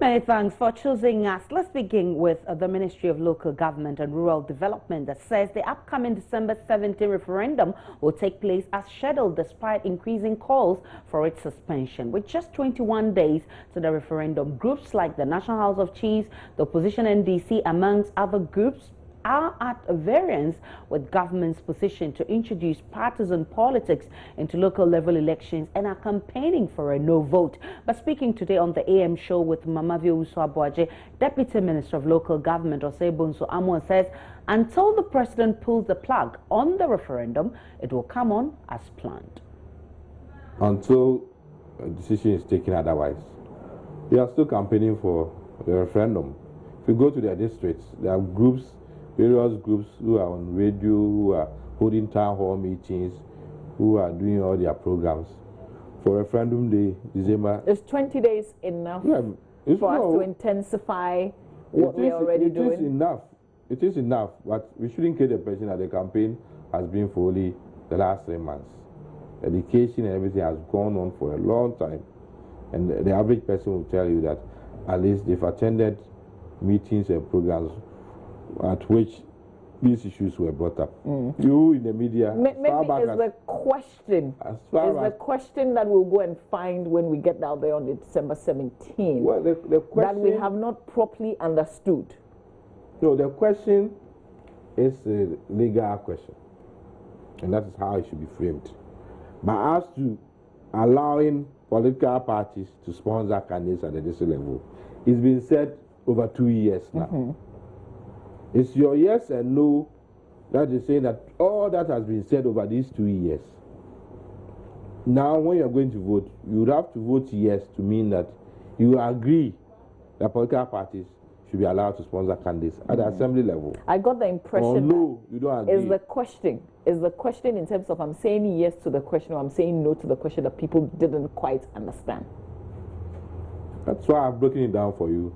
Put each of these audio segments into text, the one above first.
Many thanks for choosing us. Let's begin with the Ministry of Local Government and Rural Development that says the upcoming December 17 referendum will take place as scheduled despite increasing calls for its suspension. With just 21 days to the referendum, groups like the National House of Chiefs, the opposition NDC, amongst other groups, are at variance with government's position to introduce partisan politics into local level elections and are campaigning for a no vote. But speaking today on the AM show with Mamavio Uso-Abuaje, Deputy Minister of Local Government Osebunso Amon says until the president pulls the plug on the referendum, it will come on as planned. Until a decision is taken otherwise. We are still campaigning for the referendum. If you go to their districts, there are groups, various groups who are on radio, who are holding town hall meetings, who are doing all their programs. For referendum day, December. Is 20 days enough for us to intensify what we are already doing? It is enough. It is enough, but we shouldn't create the impression that the campaign has been for only the last 3 months. Education and everything has gone on for a long time. And the average person will tell you that at least they've attended meetings and programs at which these issues were brought up. You in the media, maybe is the question that we'll go and find when we get out there on the December 17th. Well, the question that we have not properly understood. No, the question is a legal question, and that is how it should be framed. But as to allowing political parties to sponsor candidates at the district level, it's been said over 2 years now. It's your yes and no that is saying that all that has been said over these 2 years. Now, when you're going to vote, you would have to vote yes to mean that you agree that political parties should be allowed to sponsor candidates at the assembly level. I got the impression. Or no, you don't agree. Is the question in terms of I'm saying yes to the question or I'm saying no to the question that people didn't quite understand? That's why I've broken it down for you.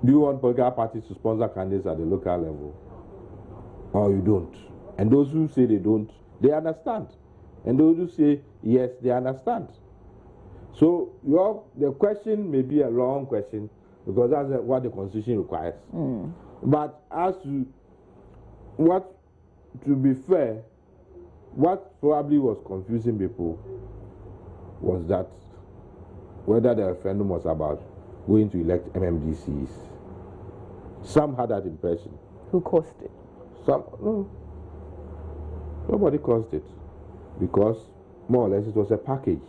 Do you want political parties to sponsor candidates at the local level? Or you don't? And those who say they don't, they understand. And those who say yes, they understand. So the question may be a long question because that's what the Constitution requires. But as to to be fair, what probably was confusing people was that whether the referendum was about going to elect MMDCs. Some had that impression. Who caused it? No. Nobody caused it. Because more or less it was a package.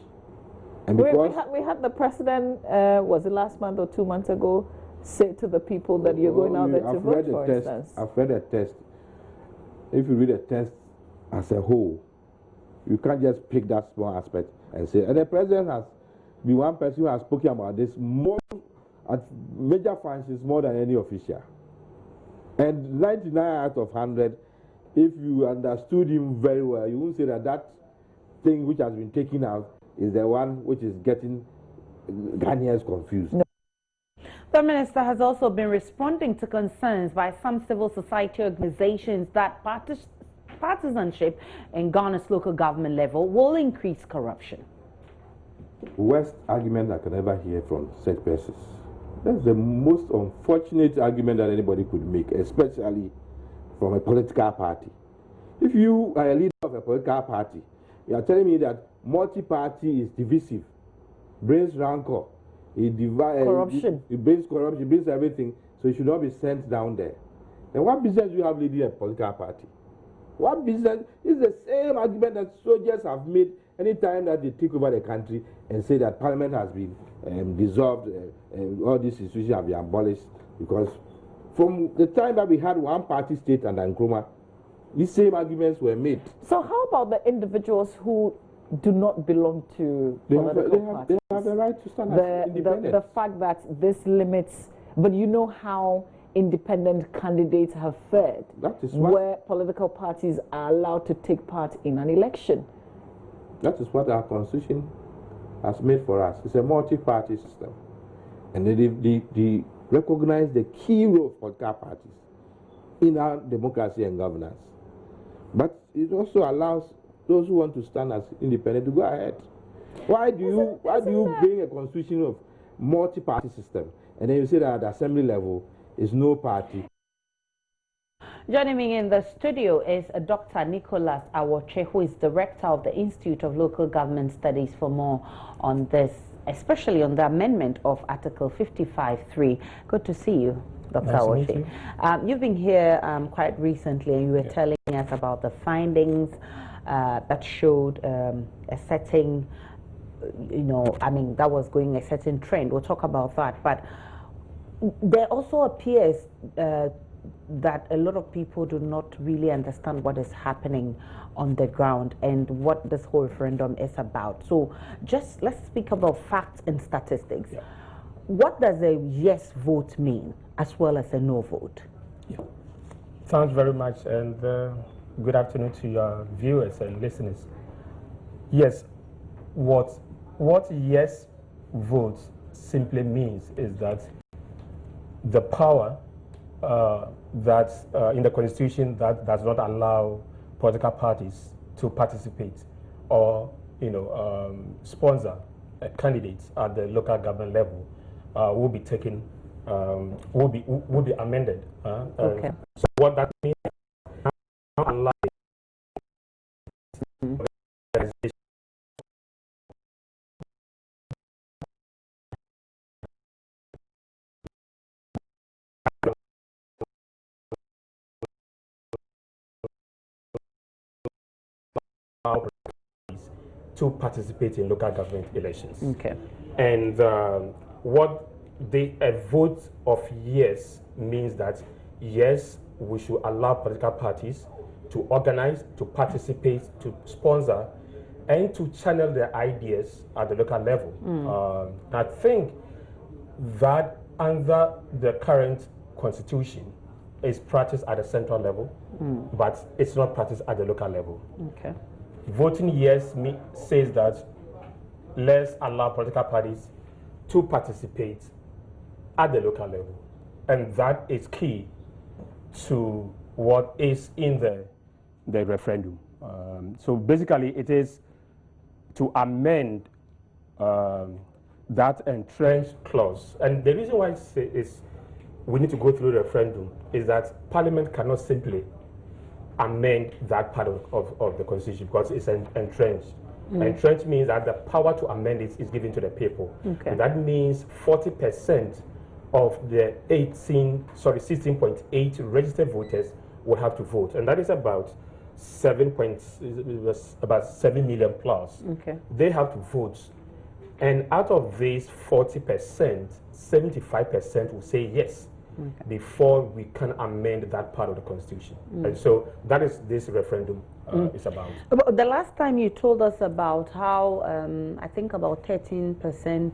And because we had the president, was it last month or 2 months ago, say to the people that you're going out there to vote, for instance. I've read a test. If you read a test as a whole, you can't just pick that small aspect and say, and the president has been one person who has spoken about this more at major functions more than any official. And 99 out of 100, if you understood him very well, you won't say that that thing which has been taken out is the one which is getting Ghanaians confused. No. The minister has also been responding to concerns by some civil society organizations that partisanship in Ghana's local government level will increase corruption. Worst argument I can ever hear from such persons. That's the most unfortunate argument that anybody could make, especially from a political party. If you are a leader of a political party, you are telling me that multi-party is divisive, brings rancor, it brings corruption, it brings everything, so it should not be sent down there. Then what business do you have leading a political party? What business is the same argument that soldiers have made anytime that they take over the country and say that parliament has been dissolved, all these institutions have been abolished, because from the time that we had one party state under Nkrumah, these same arguments were made. So how about the individuals who do not belong to political parties? They have the right to stand as independent. The fact that this limits, but you know how independent candidates have fared, that is where political parties are allowed to take part in an election. That is what our Constitution has made for us. It's a multi-party system. And they recognize the key role of political parties in our democracy and governance. But it also allows those who want to stand as independent to go ahead. Why do you bring a constitution of multi-party system And then you say that at the assembly level is no party. Joining me in the studio is Dr. Nicholas Awotwi, who is Director of the Institute of Local Government Studies, for more on this, especially on the amendment of Article 55.3. Good to see you, Dr. Awotwi. You've been here quite recently, and you were telling us about the findings that showed a certain, that was going a certain trend. We'll talk about that. But there also appears that a lot of people do not really understand what is happening on the ground and what this whole referendum is about. So just let's speak about facts and statistics. Yeah. What does a yes vote mean as well as a no vote? Yeah. Thanks very much, and good afternoon to your viewers and listeners. Yes, what yes vote simply means is that the power that in the Constitution that does not allow political parties to participate or sponsor candidates at the local government level will be taken, will be amended. Okay. So what that means now allow to participate in local government elections. Okay. And what a vote of yes means that yes, we should allow political parties to organize, to participate, to sponsor, and to channel their ideas at the local level. I think that under the current constitution is practiced at the central level, but it's not practiced at the local level. Okay. Voting yes says that let's allow political parties to participate at the local level. And that is key to what is in the referendum. So basically it is to amend that entrenched clause. And the reason why we need to go through the referendum is that Parliament cannot simply amend that part of the Constitution because it's entrenched. Entrenched means that the power to amend it is given to the people. Okay. And that means 40% of the 16.8 registered voters will have to vote, and that is about 7 million plus. Okay. They have to vote, and out of these 40%, 75% will say yes. Okay. Before we can amend that part of the Constitution. And so that is this referendum is about. The last time you told us about how I think about 13%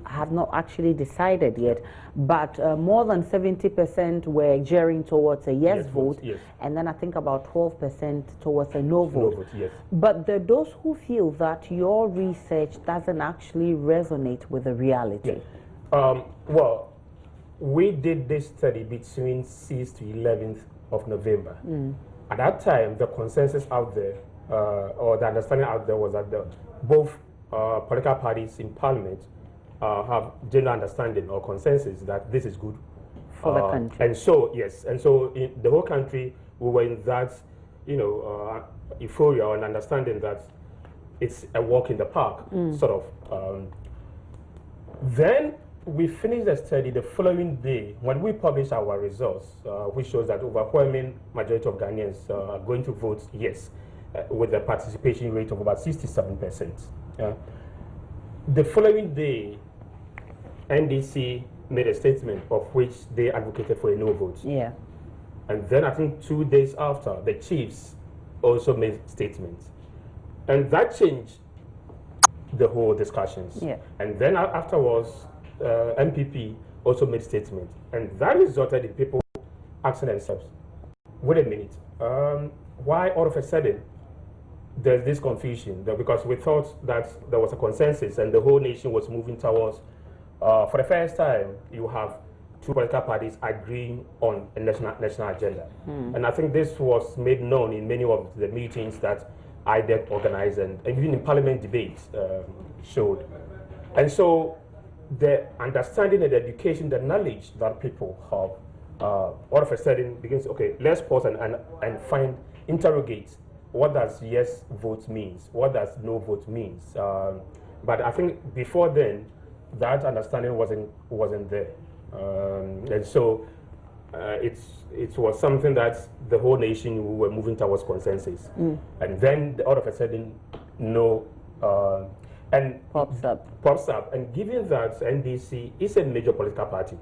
have not actually decided yet, but more than 70% were gearing towards a yes vote, yes. And then I think about 12% towards a no vote. No vote, yes. But there are those who feel that your research doesn't actually resonate with the reality. Yeah. Well, we did this study between 6th to 11th of November. At that time, the consensus out there, or the understanding out there was that both political parties in Parliament have general understanding or consensus that this is good for the country. And so, yes, and so in the whole country, we were in that, euphoria and understanding that it's a walk in the park, sort of. Then we finished the study the following day when we published our results, which shows that overwhelming majority of Ghanaians are going to vote yes, with a participation rate of about 67%. The following day, NDC made a statement of which they advocated for a no vote. Yeah. And then I think 2 days after, the chiefs also made statements. And that changed the whole discussions. Yeah. And then afterwards, MPP also made statement, and that resulted in people asking themselves, wait a minute, why all of a sudden there's this confusion? Because we thought that there was a consensus and the whole nation was moving towards, for the first time, you have two political parties agreeing on a national agenda. And I think this was made known in many of the meetings that IDEC organized and even in parliament debates showed. And so the understanding and the education, the knowledge that people have, all of a sudden begins, okay, let's pause and interrogate, what does yes vote means? What does no vote means? But I think before then, that understanding wasn't there. And so it was something that the whole nation were moving towards consensus. And then all of a sudden, no, and pops up. And given that NDC is a major political party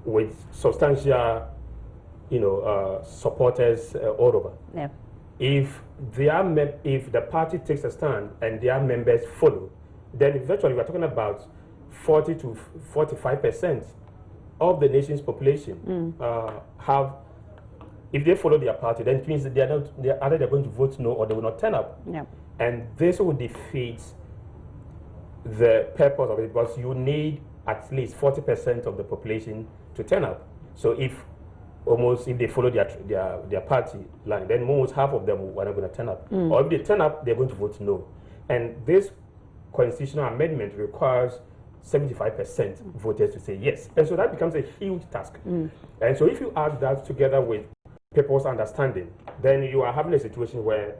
with substantial, supporters all over. Yeah. If the party takes a stand and their members follow, then virtually we're talking about 40 to 45% of the nation's population have. If they follow their party, then it means that either they're going to vote no or they will not turn up. Yeah. And this will defeat the purpose of it, because you need at least 40% of the population to turn up. So if they follow their party line, then almost half of them are not going to turn up. Or if they turn up, they're going to vote no. And this constitutional amendment requires 75% voters to say yes. And so that becomes a huge task. And so if you add that together with people's understanding, then you are having a situation where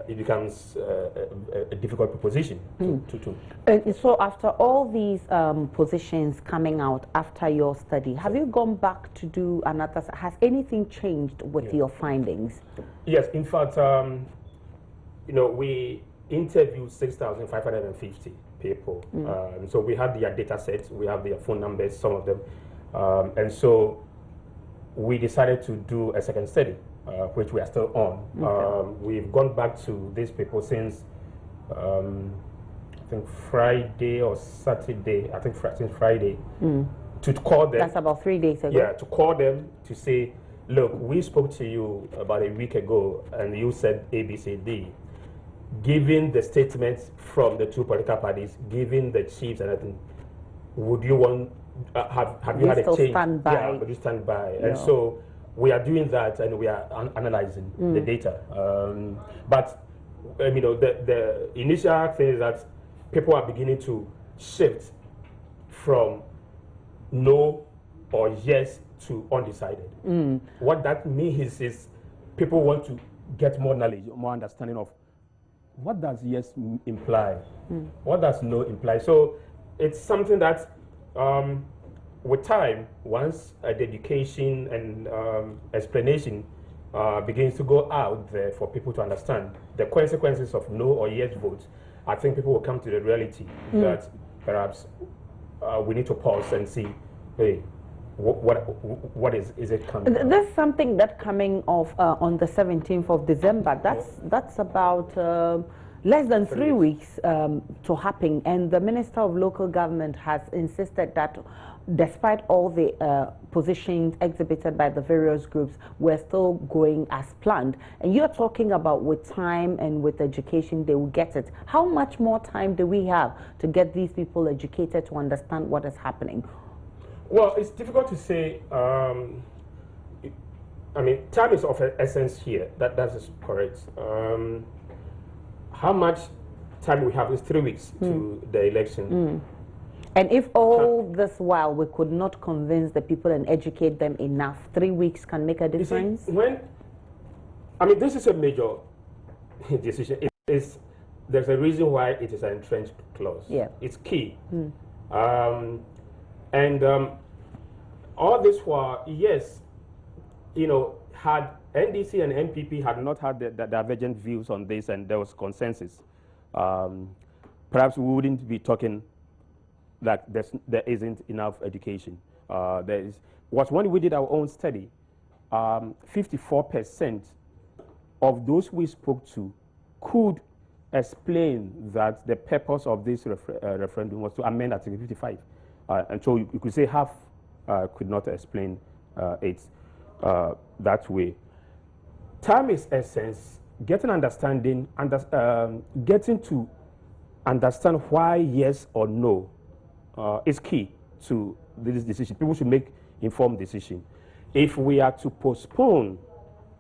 it becomes a difficult proposition to. So after all these positions coming out after your study, have you gone back to do another? Has anything changed with your findings? Yes, in fact, we interviewed 6,550 people. So we have their data sets, we have their phone numbers, some of them. And so we decided to do a second study, which we are still on. Okay. We've gone back to these people since, I think Friday or Saturday, I think since Friday, to call them. That's about 3 days ago. Yeah, to call them to say, look, we spoke to you about a week ago and you said A, B, C, D. Given the statements from the two political parties, given the chiefs and everything, would you want, have you had a change? Stand by? Yeah, would you stand by? Yeah. And so we are doing that, and we are analyzing the data. But the initial thing is that people are beginning to shift from no or yes to undecided. What that means is people want to get more knowledge, more understanding of what does yes imply, what does no imply. So it's something that with time, once the education and explanation begins to go out there for people to understand the consequences of no or yes votes, I think people will come to the reality that perhaps we need to pause and see, hey, what is it coming? There's something that coming off on the 17th of December. That's about less than 3 weeks to happen, and the Minister of Local Government has insisted that despite all the positions exhibited by the various groups, we're still going as planned. And you're talking about with time and with education, they will get it. How much more time do we have to get these people educated to understand what is happening? Well, it's difficult to say. I mean, time is of essence here. That is correct. How much time we have is 3 weeks to the election. And if all this while we could not convince the people and educate them enough, 3 weeks can make a difference? See, this is a major decision. There's a reason why it is an entrenched clause. Yeah. It's key. And all this while, yes, had NDC and NPP had not had the divergent views on this and there was consensus, perhaps we wouldn't be talking like there isn't enough education. When we did our own study, 54% of those we spoke to could explain that the purpose of this referendum was to amend Article 55. And so you could say half could not explain it that way. Time is essence. Getting understanding, getting to understand why yes or no is key to this decision. People should make informed decision. If we are to postpone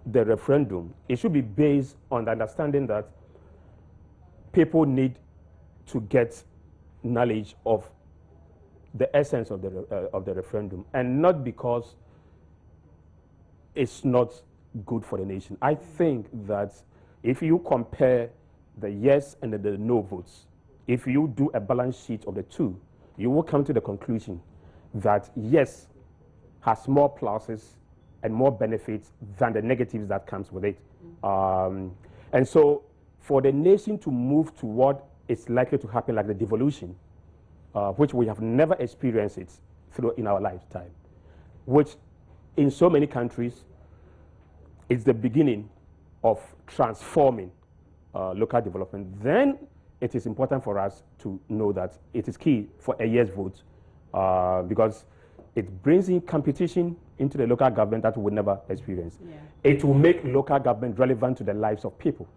the referendum, it should be based on the understanding that people need to get knowledge of the essence of the referendum, and not because it's not good for the nation. I think that if you compare the yes and the no votes, if you do a balance sheet of the two, you will come to the conclusion that yes has more pluses and more benefits than the negatives that comes with it. And so for the nation to move to what is likely to happen, like the devolution, which we have never experienced it through in our lifetime, which in so many countries is the beginning of transforming local development, then it is important for us to know that it is key for a yes vote because it brings in competition into the local government that we would never experience. Yeah. It will make local government relevant to the lives of people.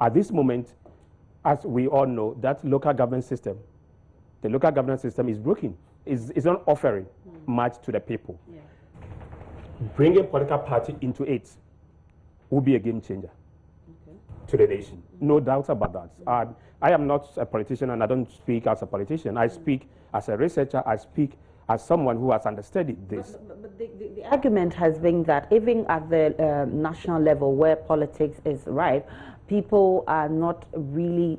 At this moment, as we all know, that local government system, the local government system is broken. It's not offering much to the people. Yeah. Bringing political party into it will be a game changer to the nation. No doubt about that. I am not a politician and I don't speak as a politician. I speak as a researcher. I speak as someone who has understudied this. But the argument has been that even at the national level where politics is rife, people are not really,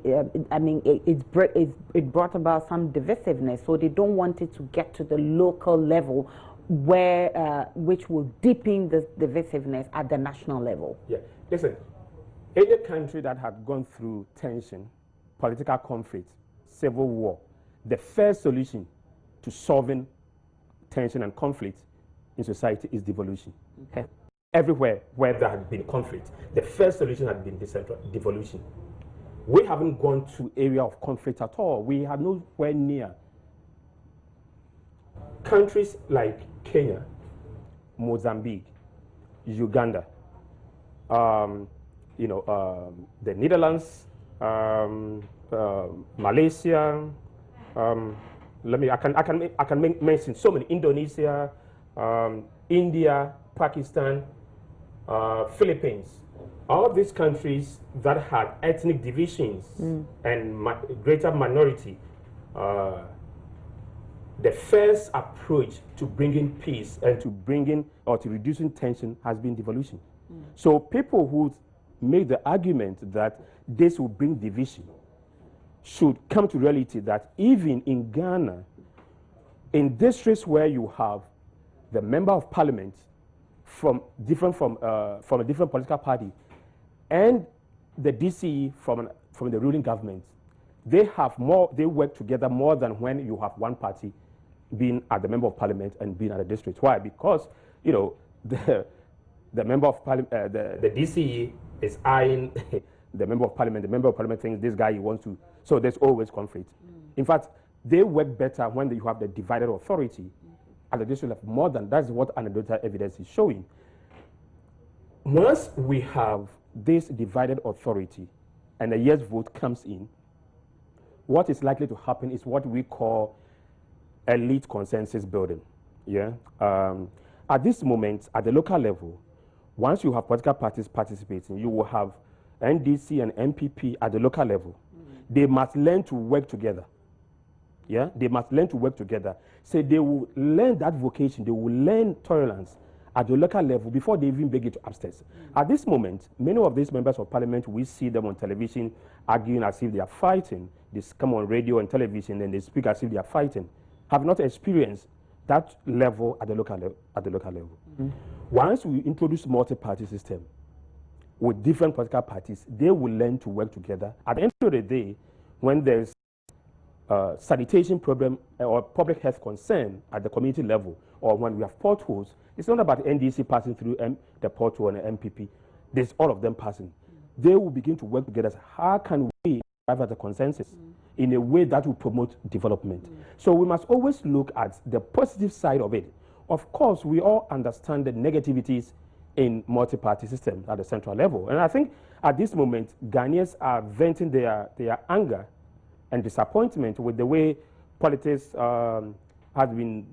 I mean, it brought about some divisiveness, so they don't want it to get to the local level where, which will deepen this divisiveness at the national level. Yeah, listen, any country that had gone through tension, political conflict, civil war, the first solution to solving tension and conflict in society is devolution. Okay. Everywhere where there had been conflict, the first solution had been devolution. We haven't gone to area of conflict at all. We are nowhere near. Countries like Kenya, Mozambique, Uganda, the Netherlands, Malaysia. I can mention so many. Indonesia, India, Pakistan, Philippines. All these countries that had ethnic divisions and greater minority. The first approach to bringing peace and to bringing or to reducing tension has been devolution. So people who make the argument that this will bring division should come to reality that even in Ghana, in districts where you have the member of parliament from a different political party and the DCE from the ruling government, they work together more than when you have one party being at the member of parliament and being at the district. Why? Because the member of parliament, the DCE is eyeing the member of parliament. The member of parliament thinks this guy he wants to. So there's always conflict. In fact, they work better when you have the divided authority at the district level. More than that's what anecdotal evidence is showing. Once we have this divided authority and a yes vote comes in, what is likely to happen is what we call elite consensus building. Yeah. At this moment, at the local level, once you have political parties participating, you will have NDC and MPP at the local level. They must learn to work together. Yeah, they must learn to work together. So they will learn that vocation. They will learn tolerance at the local level before they even begin to upstairs. At this moment, many of these members of parliament, we see them on television arguing as if they are fighting. They come on radio and television and they speak as if they are fighting. Have not experienced that level at the local level. Once we introduce multi-party system with different political parties, they will learn to work together. At the end of the day, when there's sanitation problem or public health concern at the community level, or when we have potholes, it's not about NDC passing through the pothole and the MPP. There's all of them passing. They will begin to work together. How can we arrive at a consensus in a way that will promote development? So we must always look at the positive side of it. Of course, we all understand the negativities in multi-party systems at the central level. And I think at this moment, Ghanaians are venting their anger and disappointment with the way politics has been,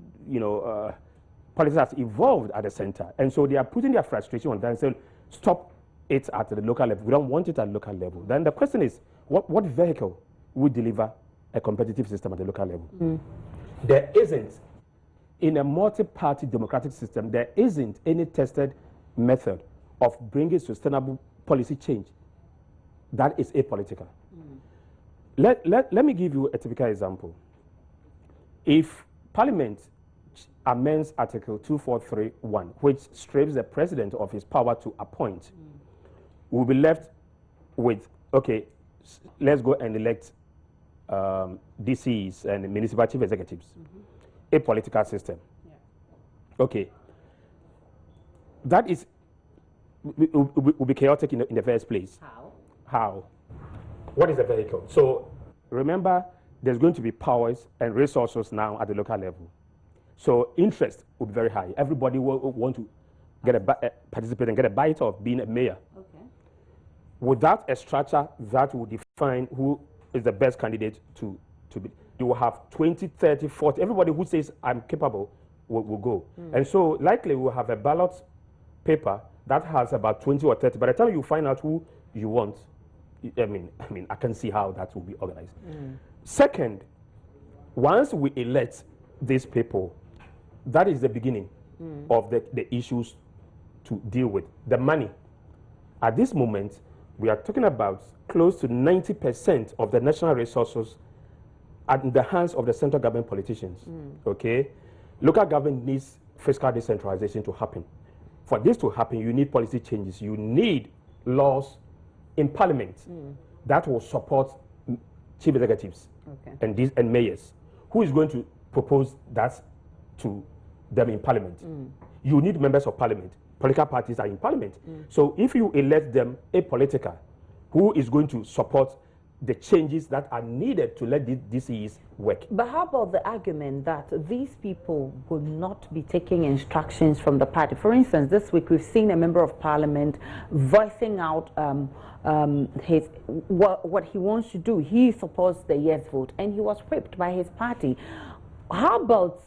politics has evolved at the center. And so they are putting their frustration on that and saying, stop it at the local level. We don't want it at the local level. Then the question is, what vehicle would deliver a competitive system at the local level? there isn't, in a multi-party democratic system, there isn't any tested method of bringing sustainable policy change that is apolitical. Let me give you a typical example. If Parliament amends Article 2431, which strips the president of his power to appoint, we'll be left with, okay, let's go and elect DCs and municipal chief executives. A political system. Yeah. Okay. That is, will be chaotic in the first place. How? What is the vehicle? So remember, there's going to be powers and resources now at the local level. So interest will be very high. Everybody will want to get participate and get a bite of being a mayor. Okay. Without a structure that will define who is the best candidate to be, you will have 20, 30, 40. Everybody who says I'm capable will go. And so likely we'll have a ballot paper that has about 20 or 30. By the time you find out who you want, I mean, I can see how that will be organized. Second, once we elect these people, that is the beginning of the issues to deal with. The money. At this moment, we are talking about close to 90% of the national resources are in the hands of the central government politicians. Okay? Local government needs fiscal decentralization to happen. For this to happen, you need policy changes. You need laws in Parliament that will support chief executives and mayors. Who is going to propose that to them in Parliament? You need members of Parliament. Political parties are in Parliament. So if you elect them apolitical, who is going to support the changes that are needed to let these DCEs work? But how about the argument that these people will not be taking instructions from the party? For instance, this week we've seen a member of Parliament voicing out what he wants to do. He supports the yes vote, and he was whipped by his party. How about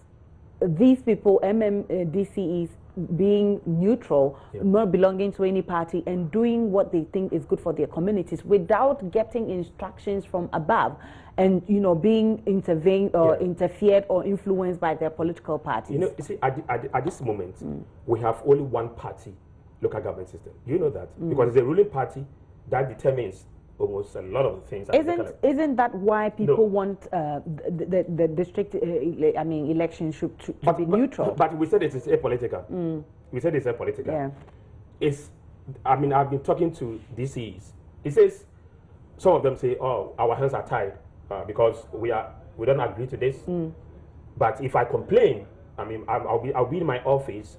these people, DCEs, being neutral, not belonging to any party, and doing what they think is good for their communities without getting instructions from above and, you know, being intervened or interfered or influenced by their political parties? You know, you see, at this moment, we have only one party local government system. You know that? Because it's a ruling party that determines almost a lot of the things. Isn't that why people want the district, elections to be neutral? But we said it is apolitical. We said it's apolitical. Yeah. I've been talking to DCs. It says, some of them say, oh, our hands are tied because we don't agree to this. But if I complain, I'll be in my office.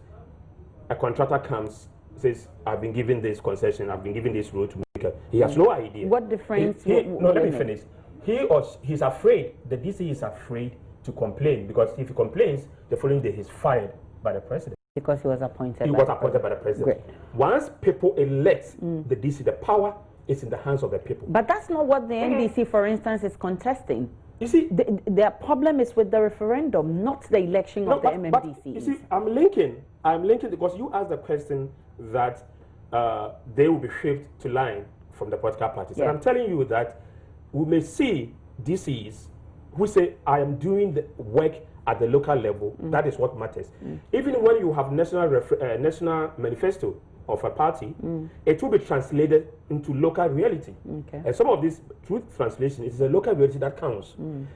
A contractor comes, says, I've been given this concession, I've been given this road to make it. He has no idea. What difference? No, let me finish. He's afraid, the DC is afraid to complain, because if he complains, the following day he's fired by the president. Because he was appointed by the president. Great. Once people elect the DC, the power is in the hands of the people. But that's not what the NDC, for instance, is contesting. You see, their problem is with the referendum, not the election of the MMDC. You see, I'm linking because you asked the question that they will be shipped to line from the political parties. And I'm telling you that we may see DCs who say, I am doing the work at the local level. That is what matters. Even when you have national manifesto of a party, it will be translated into local reality. And some of this truth translation is a local reality that counts.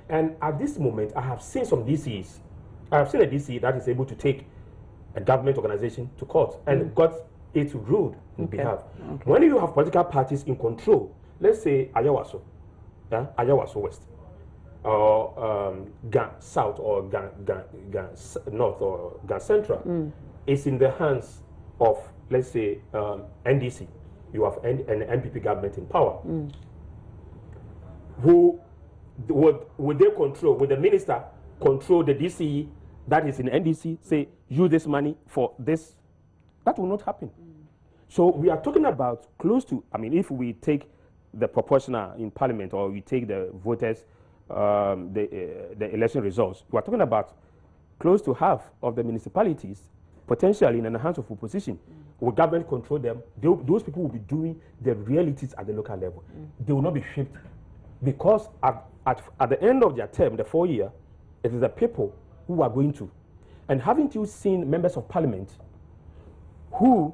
And at this moment, I have seen some DCs. I have seen a DC that is able to take a government organization to court and got it ruled in behalf. When you have political parties in control, let's say Ayawaso, Ayawaso West, or Gan South, or Gan North, or Gan Central, it's in the hands of, let's say, NDC. You have an MPP government in power. Who would they control? Would the minister control the DCE that is in NDC, say, use this money for this? That will not happen. So we are talking about close to, if we take the proportional in Parliament, or we take the voters, the election results, we are talking about close to half of the municipalities potentially in the hands of opposition. Will government control them? Those people will be doing the realities at the local level. They will not be shaped, because at the end of their term, the 4 year, It is the people who are going to. And haven't you seen members of parliament who,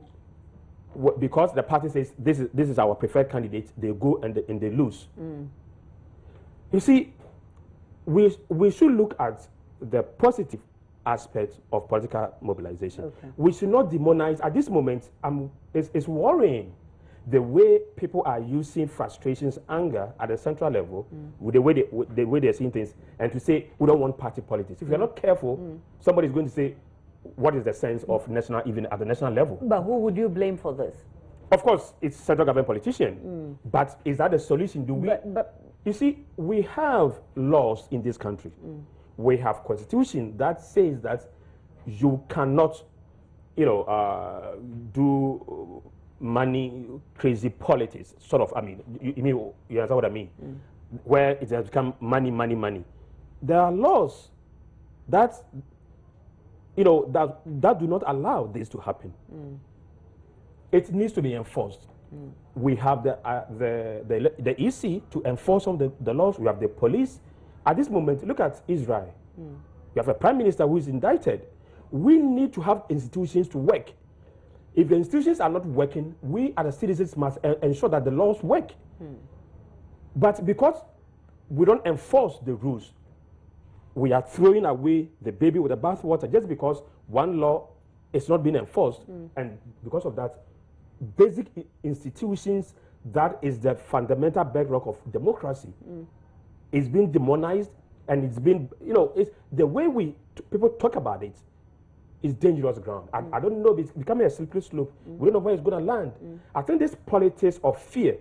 because the party says this is our preferred candidate, they go and they lose. You see, we should look at the positive aspect of political mobilization. Okay. We should not demonize. At this moment, it's worrying the way people are using frustrations, anger at the central level, with the way they're seeing things, and to say we don't want party politics. If you're not careful, somebody's going to say, what is the sense of national, even at the national level? But who would you blame for this? Of course, it's central government politician. But is that the solution? Do we? You see, we have laws in this country. We have constitution that says that you cannot, do money crazy politics. Sort of. I mean, you understand what I mean? Where it has become money, money, money. There are laws that that do not allow this to happen. It needs to be enforced. We have the EC to enforce on the laws. We have the police. At this moment, look at Israel. You have a prime minister who is indicted. We need to have institutions to work. If the institutions are not working, we as citizens must ensure that the laws work. But because we don't enforce the rules, we are throwing away the baby with the bathwater just because one law is not being enforced. And because of that, basic institutions, that is the fundamental bedrock of democracy, is being demonized, and it's been, it's the way people talk about it is dangerous ground. I don't know, it's becoming a slippery slope. We don't know where it's going to land. I think this politics of fear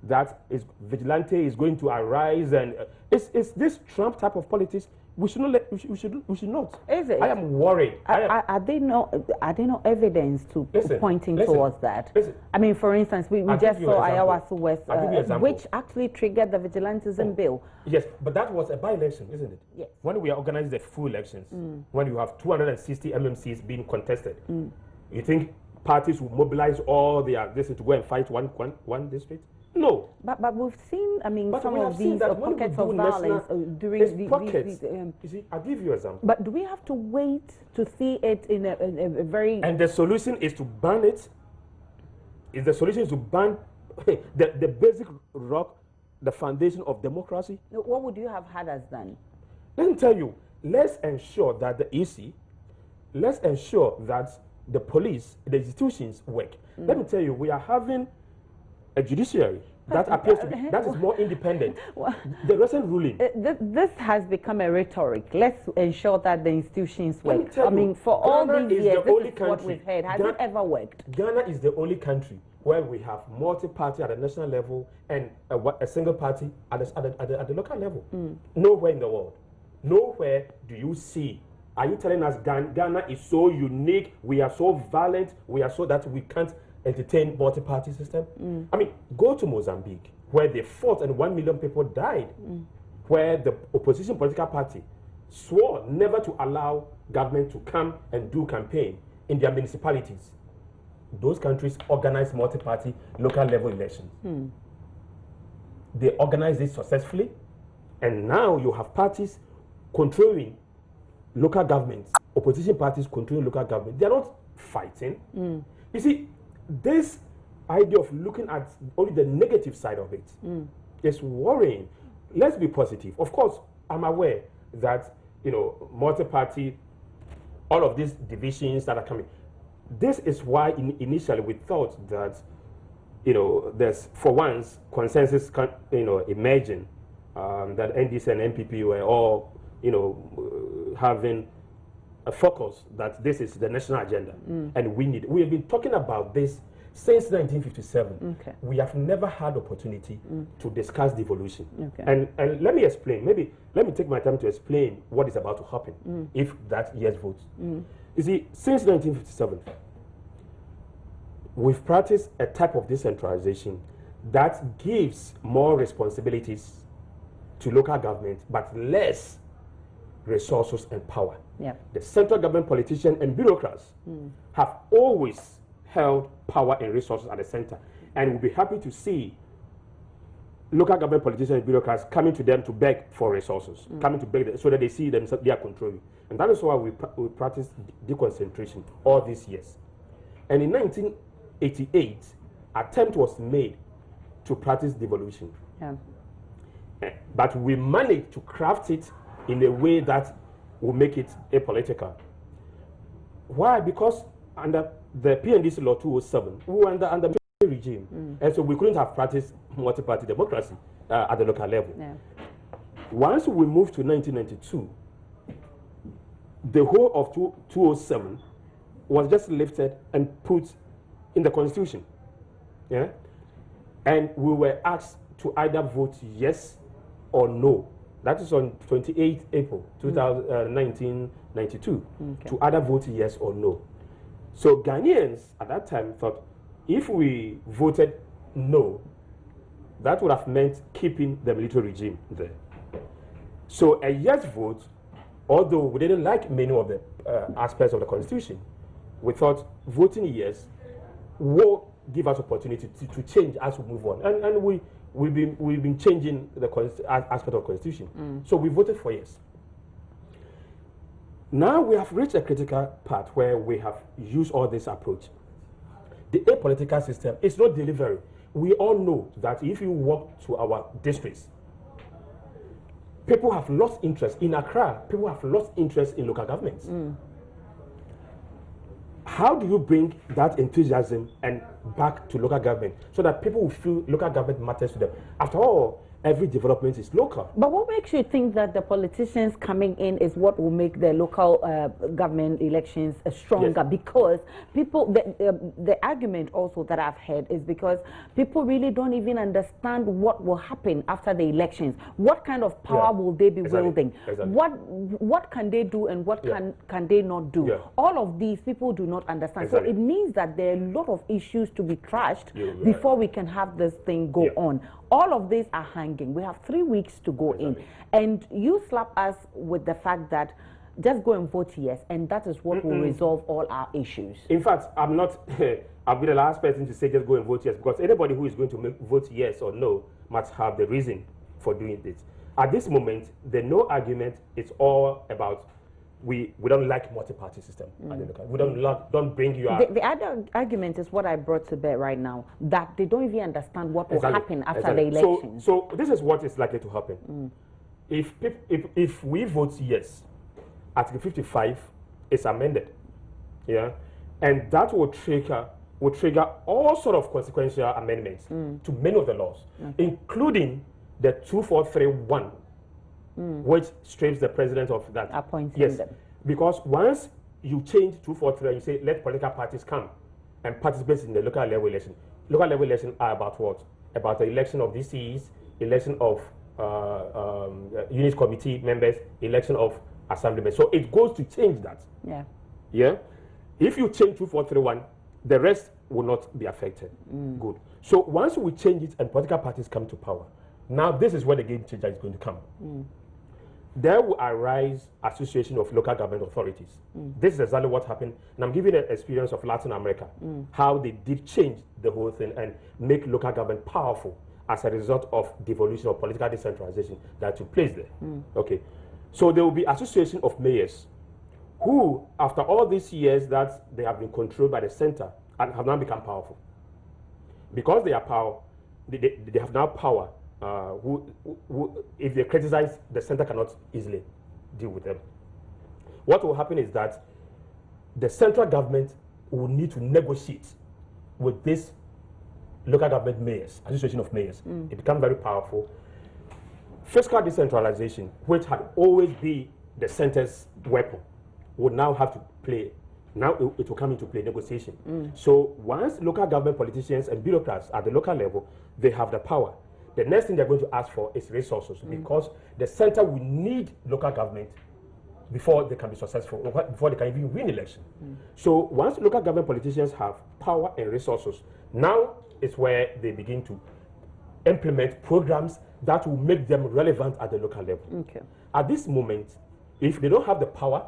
that is vigilante is going to arise, and it's this Trump type of politics. We should not. We should not. Is it? I am worried. Are there no evidence pointing towards that? Listen. I mean, for instance, we just saw Ayawaso West, which actually triggered the vigilantism bill. Yes, but that was a by-election, isn't it? Yes. When we organized the full elections, when you have 260 MMCs being contested, you think parties will mobilize all their this to go and fight one district? No. But we've seen, I mean, some of these pockets of violence during these you see, I'll give you an example. But do we have to wait to see it in a very... And the solution is to ban it. The solution is to ban the basic rock, the foundation of democracy. What would you have had us done? Let me tell you, let's ensure that the EC, let's ensure that the police, the institutions work. Let me tell you, we are having a judiciary that appears to be, that is more independent. The recent ruling. This has become a rhetoric. Let's ensure that the institutions work. I mean, for Ghana all these years, this is what we've heard. Has it ever worked? Ghana is the only country where we have multi-party at the national level and a single party at the local level. Nowhere in the world. Nowhere do you see. Are you telling us Ghana is so unique, we are so violent, we are so that we can't entertain multi-party system? I mean, go to Mozambique, where they fought and 1 million people died, where the opposition political party swore never to allow government to come and do campaign in their municipalities. Those countries organize multi-party local level elections. They organize it successfully, and now you have parties controlling local governments, opposition parties controlling local government. They are not fighting. You see, this idea of looking at only the negative side of it is worrying. Let's be positive. Of course, I'm aware that, multi-party, all of these divisions that are coming. This is why initially we thought that, there's for once consensus, emerging, that NDC and NPP were all, having a focus that this is the national agenda, and we have been talking about this since 1957. Okay. We have never had opportunity to discuss devolution. Okay. And let me explain. Maybe let me take my time to explain what is about to happen if that yes votes. You see, since 1957, we've practiced a type of decentralization that gives more responsibilities to local government, but less resources and power. Yep. The central government politicians and bureaucrats have always held power and resources at the center, and we'll be happy to see local government politicians and bureaucrats coming to them to beg for resources, coming to beg so that they see themselves, they are controlling. And that is why we practice deconcentration all these years. And in 1988, attempt was made to practice devolution. Yeah. But we managed to craft it in a way that will make it apolitical. Why? Because under the PNDC law 207, we were under military regime. And so we couldn't have practiced multi-party democracy at the local level. Yeah. Once we moved to 1992, the whole of 207 was just lifted and put in the constitution. Yeah? And we were asked to either vote yes or no. That is on 28 April 1992, to either vote yes or no. So Ghanaians at that time thought if we voted no, that would have meant keeping the military regime there. So a yes vote, although we didn't like many of the aspects of the constitution, we thought voting yes will give us opportunity to change as we move on. And we've been changing the aspect of constitution. So we voted for yes. Now we have reached a critical part where we have used all this approach. The apolitical system is not delivery. We all know that if you walk to our districts, people have lost interest. In Accra, people have lost interest in local governments. How do you bring that enthusiasm and back to local government so that people will feel local government matters to them? After all, every development is local. But what makes you think that the politicians coming in is what will make the local government elections stronger? Yes. Because people, the argument also that I've heard is because people really don't even understand what will happen after the elections. What kind of power will they be wielding? Exactly. What can they do and what can they not do? All of these people do not understand. So it means that there are a lot of issues to be trashed before we can have this thing go on. All of these are hanging. We have 3 weeks to go in. And you slap us with the fact that just go and vote yes, and that is what will resolve all our issues. In fact, I'm not, I'll be the last person to say just go and vote yes, because anybody who is going to vote yes or no must have the reason for doing this. At this moment, the no argument is all about we don't like multi-party system. We don't bring you out. The other argument is what I brought to bear right now, that they don't even understand what will happen after the election. So this is what is likely to happen. If we vote yes, Article 55 is amended, and that will trigger all sort of consequential amendments to many of the laws, including the 2431. Which strips the president of that. Appointing them. Because once you change 243 and you say let political parties come and participate in the local level election. Local level elections are about what? About the election of DCs, election of unit committee members, election of assemblymen. So it goes to change that. Yeah. If you change 2431, the rest will not be affected. Good. So once we change it and political parties come to power, now this is where the game changer is going to come. There will arise association of local government authorities. This is exactly what happened. And I'm giving an experience of Latin America, how they did change the whole thing and make local government powerful as a result of devolution or political decentralization that took place there. Okay. So there will be association of mayors who, after all these years that they have been controlled by the center, and have now become powerful. Because they are power, they have now power. If they criticize, the center cannot easily deal with them. What will happen is that the central government will need to negotiate with this local government mayors, association of mayors. It becomes very powerful. Fiscal decentralization, which had always been the center's weapon, would now have to play. Now it will come into play, negotiation. So once local government politicians and bureaucrats at the local level, they have the power, the next thing they're going to ask for is resources, because the center will need local government before they can be successful, or before they can even win election. So once local government politicians have power and resources, now is where they begin to implement programs that will make them relevant at the local level. At this moment, if they don't have the power,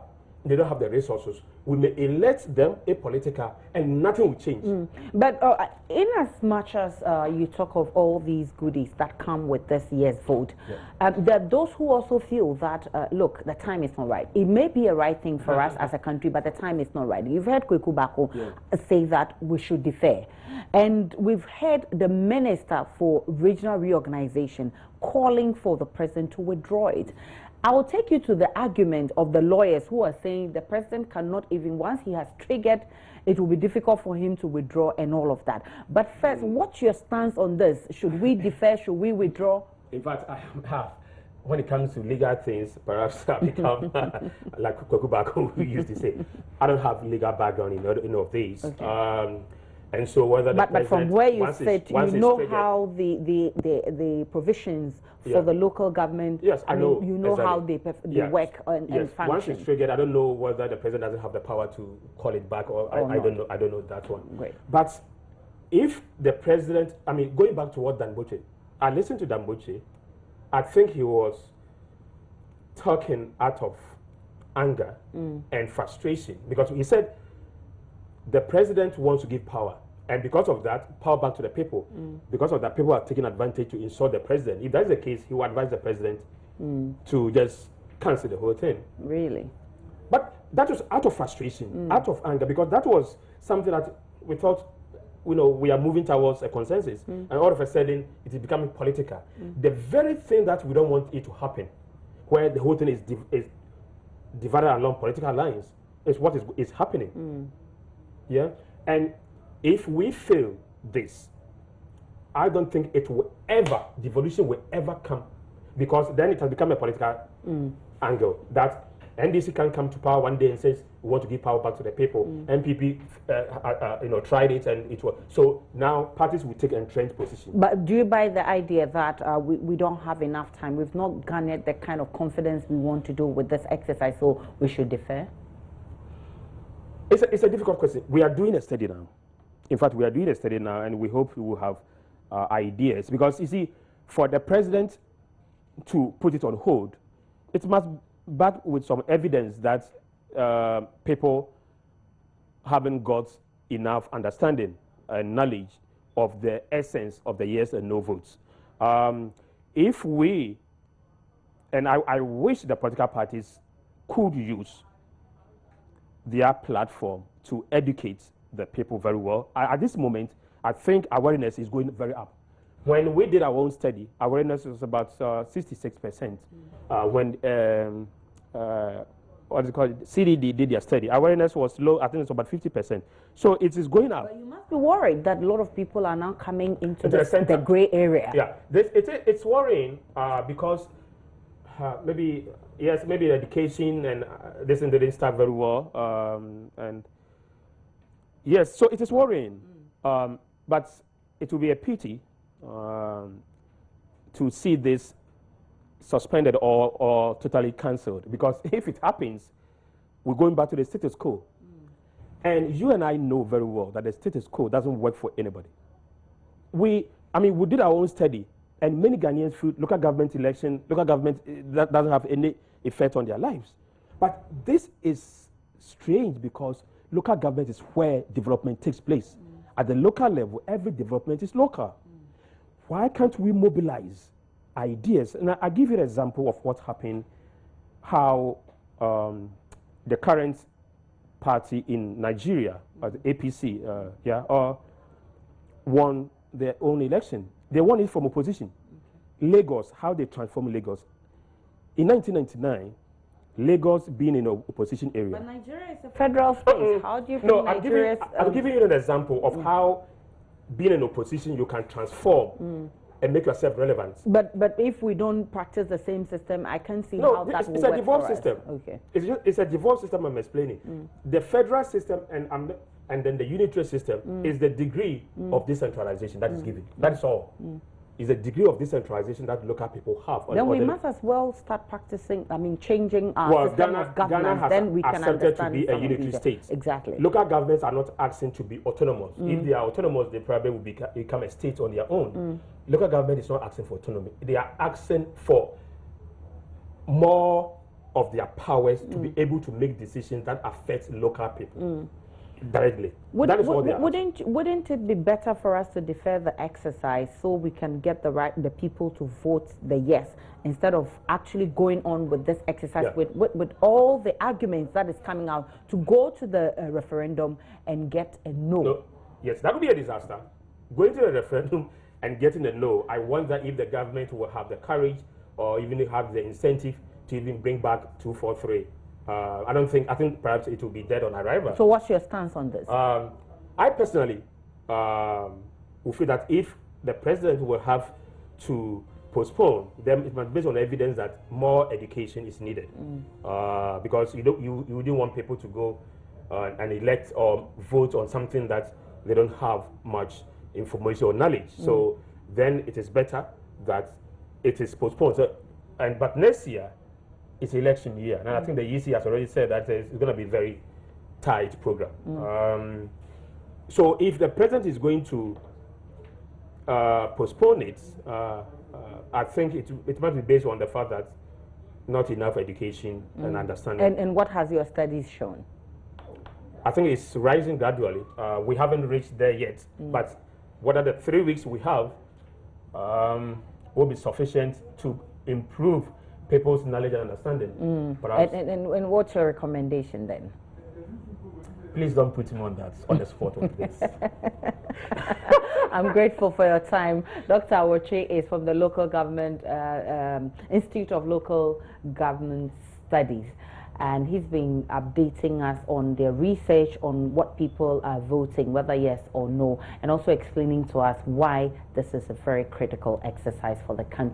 they don't have the resources, we may elect them apolitical and nothing will change. But in as much as you talk of all these goodies that come with this year's vote, there are those who also feel that, look, the time is not right. It may be a right thing for us as a country, but the time is not right. You've heard Kweku Bako say that we should defer. And we've heard the Minister for Regional Reorganization calling for the president to withdraw it. I will take you to the argument of the lawyers who are saying the president cannot even, once he has triggered, it will be difficult for him to withdraw and all of that. But first, what's your stance on this? Should we defer? Should we withdraw? In fact, I have. When it comes to legal things, perhaps I become like Kweku Bako, who used to say, I don't have legal background in all of these. Okay. And so whether the but from where you sit, you know how the provisions for the local government, I know, you know exactly how they work and function. Once it's triggered, I don't know whether the president doesn't have the power to call it back, or I don't know that one. Great. But if the president, I mean, going back to what Damboche, I listened to Damboche, I think he was talking out of anger and frustration, because he said the president wants to give power, and because of that, power back to the people. Because of that, people are taking advantage to insult the president. If that's the case, he will advise the president to just cancel the whole thing. Really? But that was out of frustration, out of anger, because that was something that we thought, we are moving towards a consensus, and all of a sudden, it is becoming political. The very thing that we don't want it to happen, where the whole thing is divided along political lines, is what is happening. Yeah, and if we fail this, I don't think devolution will ever come, because then it has become a political angle that NDC can come to power one day and says we want to give power back to the people. NPP, tried it and it was so. Now parties will take entrenched position. But do you buy the idea that we don't have enough time? We've not garnered the kind of confidence we want to do with this exercise, so we should defer? It's a difficult question. We are doing a study now. In fact, we are doing a study now, and we hope we will have ideas. Because, you see, for the president to put it on hold, it must back with some evidence that people haven't got enough understanding and knowledge of the essence of the yes and no votes. If we, and I wish the political parties could use their platform to educate the people very well. At this moment, I think awareness is going very up. When we did our own study, awareness was about 66%. When what is it called? CDD did their study, awareness was low. I think it's about 50%. So it is going up. But you must be worried that a lot of people are now coming into the gray area. Yeah, it's worrying because maybe education and this and didn't start very well, and yes, so it is worrying. But it will be a pity to see this suspended or totally cancelled, because if it happens, we're going back to the status quo. And you and I know very well that the status quo doesn't work for anybody. We did our own study, and many Ghanaians feel local government that doesn't have any effect on their lives. But this is strange, because local government is where development takes place. At the local level, every development is local. Why can't we mobilize ideas? And I'll give you an example of what happened, how the current party in Nigeria, the APC, won their own election. They won it from opposition. Lagos, how they transformed Lagos. In 1999, Lagos being in an opposition area. But Nigeria is a federal state. How do you think Nigeria? I'm giving you an example of how being in opposition you can transform and make yourself relevant. But if we don't practice the same system, I can't see how that will work. It's a devolved system. Okay. It's a devolved system. I'm explaining. The federal system and then the unitary system is the degree of decentralization that is given. That is all. Is a degree of decentralization that local people have. Then we must as well start practicing, changing our system of governance. Then we can understand to be a unitary state. Exactly. Local governments are not asking to be autonomous. If they are autonomous, they probably will become a state on their own. Local government is not asking for autonomy. They are asking for more of their powers to be able to make decisions that affect local people directly. That is what they are. Wouldn't it be better for us to defer the exercise so we can get the people to vote the yes, instead of actually going on with this exercise with all the arguments that is coming out, to go to the referendum and get a no? Yes, that would be a disaster. Going to the referendum and getting a no, I wonder if the government will have the courage or even have the incentive to even bring back 243. I think perhaps it will be dead on arrival. So what's your stance on this? I personally will feel that if the president will have to postpone, then it must be based on evidence that more education is needed. Because you didn't want people to go and elect or vote on something that they don't have much information or knowledge. So then it is better that it is postponed. So, but next year, it's election year, and I think the EC has already said that it's going to be a very tight program. So if the president is going to postpone it, I think it must be based on the fact that not enough education and understanding. And what has your studies shown? I think it's rising gradually. We haven't reached there yet, but what are the 3 weeks we have will be sufficient to improve people's knowledge and understanding. And what's your recommendation then? Please don't put him on the spot on this. I'm grateful for your time. Dr. Awotwi is from the Local Government Institute of Local Government Studies, and he's been updating us on their research on what people are voting, whether yes or no, and also explaining to us why this is a very critical exercise for the country.